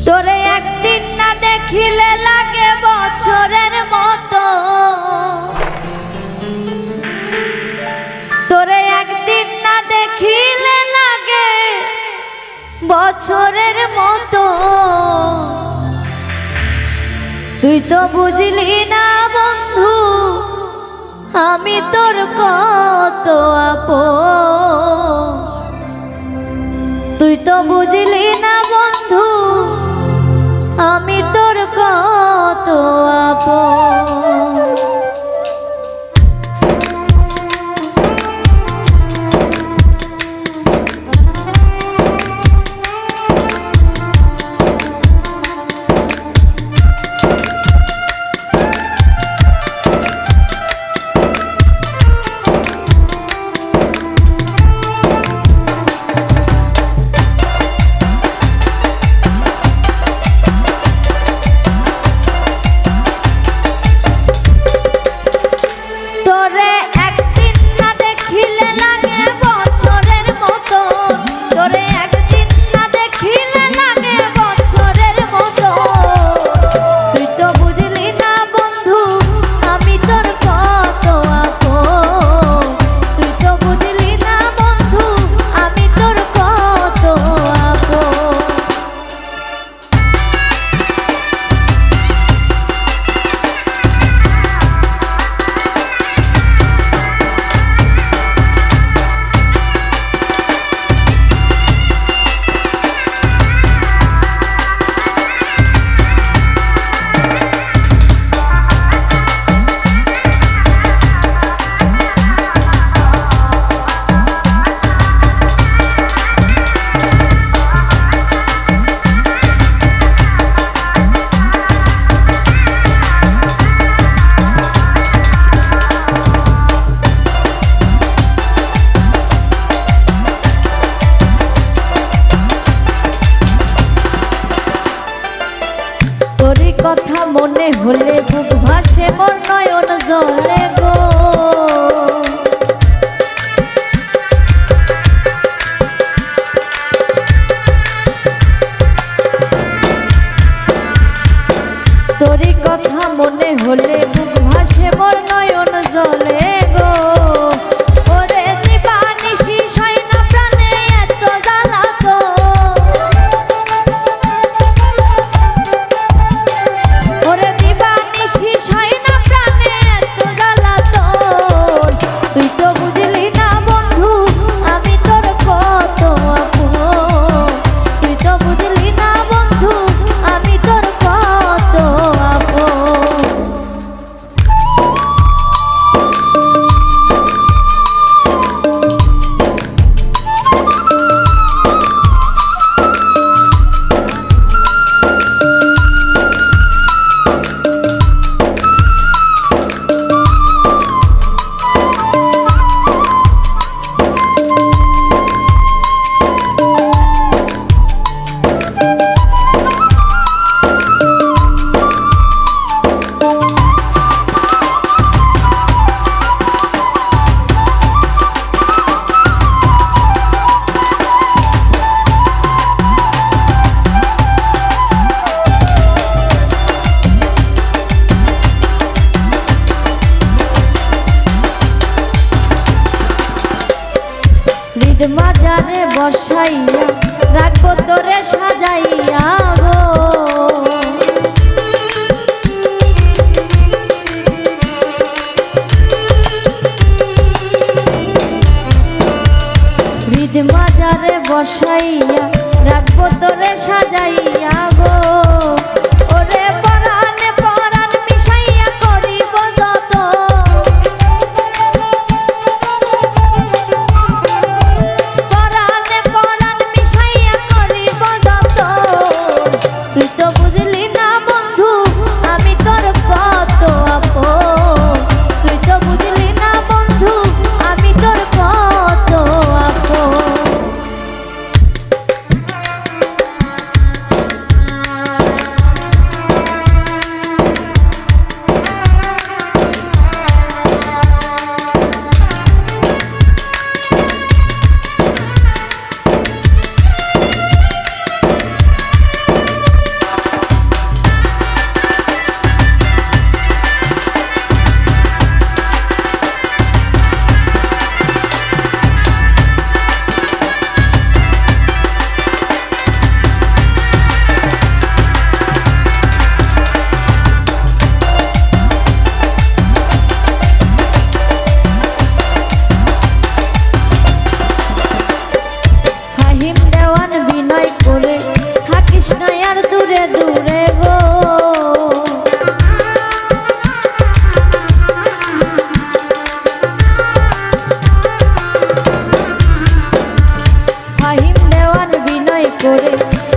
তোরে একদিন না দেখিলে লাগে বছরের মতো, তোরে একদিন না দেখিলে লাগে বছরের মতো। তুই তো বুঝলি না বন্ধু আমি তোর কত আপন, তুই তো বুঝলি না বন্ধু আমি তোর কত আপন। কথা মনে হলে বুক ভাসে মোর নয়ন জলে গো, তোরই কথা মনে হলে বুক ভাসে মোর নয়ন জলে গো। ওরে দিবানিশি শয়না প্রাণে এত জ্বালাতো, ওরে দিবানিশি শয়না প্রাণে এত জ্বালাতো। তুই তো বুঝলি না বন্ধু আমি তোর কত আপন, তুই তো বুঝলি না বন্ধু আমি তোর কত আপন। মাজারে বসাইয়া রাখবো তোরে সাজাইয়া গো, হৃদ মাজারে বসাইয়া রাখবো তোরে সাজাইয়া গো। ওরে পরাণে পরাণ মিশাইয়া করিব যত, তুই তো বুঝলি না বন্ধু আমি তোর কত আপন, তুই তো বুঝলি না বন্ধু আমি তোর কত আপন। করে